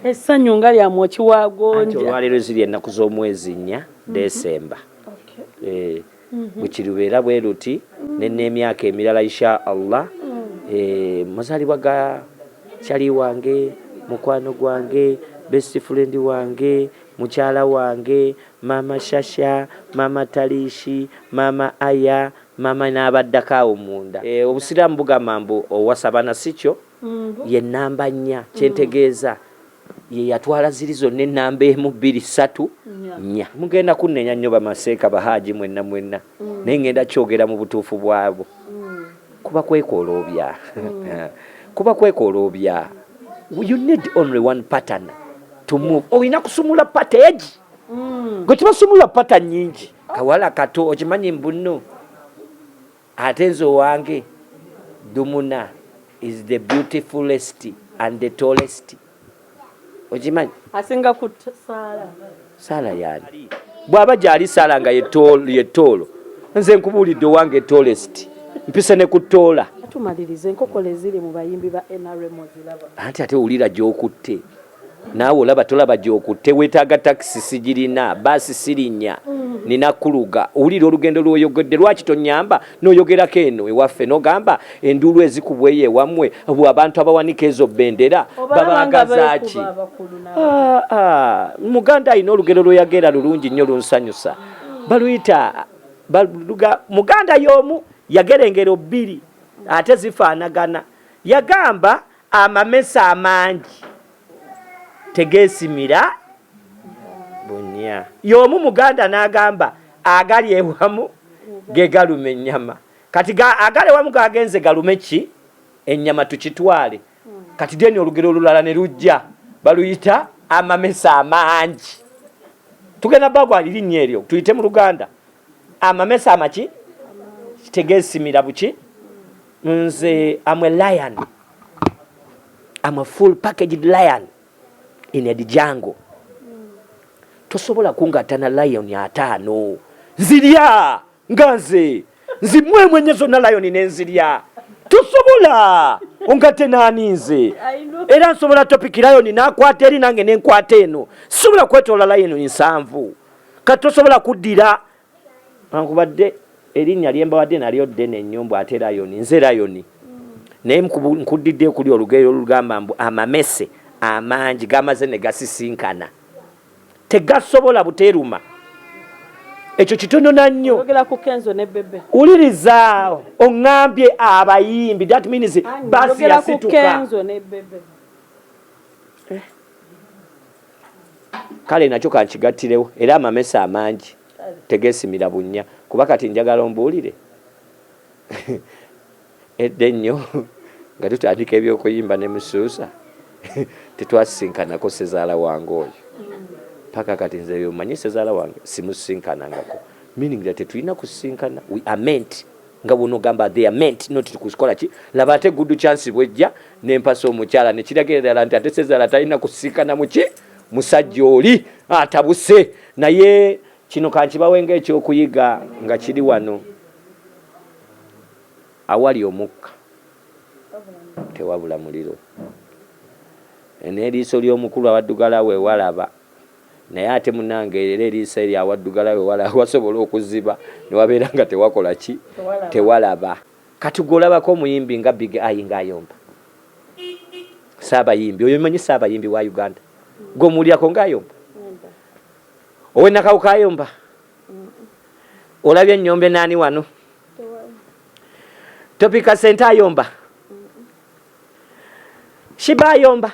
essanyu nga lya mwoki wa gonja olwaleero ziri ennaku z'omwezi 4 Desemba bwekirubeera bwe ruti n'emyaka emirala insha Allah muzaalibwa ga kyali wange mukwano gwange best friend wange mukyala wange mama Shasha mama Talishi mama Aya mama n'abaddakaawo munda obusiraamu bugamba mbu owasabana sikyo ye namba 4 kyentegeeza ye yatwala ziri zonna enamba 1 2 3 4 mugenda kunnenya nnyo bamaseeka bahaji mwenna naye ngenda kyogera mu butuufu bwabo kuba kwekoloobya kuba kwekoloobya you need only one pattern to move oyina kusumula pattern gwe tibasumula pattern nyingi kawala kato okimanyi mbunno ate nze wange Dumuna is the beautifulest and the tallest okimanyi asinga ku Sala yani bwaba gyali Sala nga yetoolo nze nkubuulidde wange tallest mpise ne kutoola tumalirize enkokole ziri mu bayimbi ba NRM ziraba anti ate ulira gy'okutte naawe olaba tolaba gy'okutte weetaaga takisi sigirina baasi sirinnya nina kuluga ulira olugendo lw'oyogedde lwaki tonyamba n'oyogerako eno ewaffe n'ogamba enduulu ezikubweyo ewammwe abantu abawanika ezo bendera babaagazaaki muganda alina olugendo lw'oyagera lulungi nnyo lunsanyusa baluyita muganda y'omu yagera engero 2 ate zifaanagana yagamba amamesa amangi tegeesimira bunya y'omu muganda n'agamba agali ewamu ge galuma ennyama kati agali ewamu gagenze galume ki ennyama tukitwale kati deni olugero olulala ne lujja baluyita amamesa amangi tugenda bagwa lirinnya eryo tuyite mu Luganda amamesa amaki tegeesimira buki nze am a lion am a full packaged lion in a jungle tosobola kungatana lion ya 5 nzirya nganze nzimwemwe nyezo na lion nenzirya tosobola ongate nani nze era nsobola topic lion nakwata eri nange nenkwata eno sobola kwetola lion 7 katosobola kuddira ankubadde erinnya lyembawadde nalyo ddene ennyombo ate lion nze lion naye nkuddidde kuli olugero olugamba mbu amamese amangi gamaze ne gasisinkana tegasobola buteeruma ekyo kitono nnyo ogera ku Kenzo ne Bebe uliriza oŋŋambye abayimbi that means basi yasituka Kenzo ne Bebe kale nakyo kankigattirewo era amamesa amangi tegeesimira bunnya kuba kati njagala ombuulire edde nnyo nga tutandika ebyokuyimba ne musuusa tetwasinkanako sezaala wange oyo paka kati nze byomanyi sezaala wange simusinkanangako meaning that tetulina kusinkana we are meant nga buno gamba they are meant not tukukola ki laba ate good chance bwejja nempasa omukyala nekiragira ddala nti ate sezaala talina kusinkana muki musajja oli atabuse naye kino kankibawe ng'ekyokuyiga nga kiri wano awali omukka tewabula muliro n'eriiso ly'omukulu awaddugala we walaba naye ate munange era eriiso eri awaddugala we walaba wasobola okuziba ne wabeera nga tewakola ki tewalaba kati golabako omuyimbi nga Big Eye ng'ayomba Saabayimbi oyo manyi Saabayimbi wa Uganda gomulyako ng'ayomba owe nakawo kayomba olabye ennyombe nani wano Topika Senta ayomba Shiba ayomba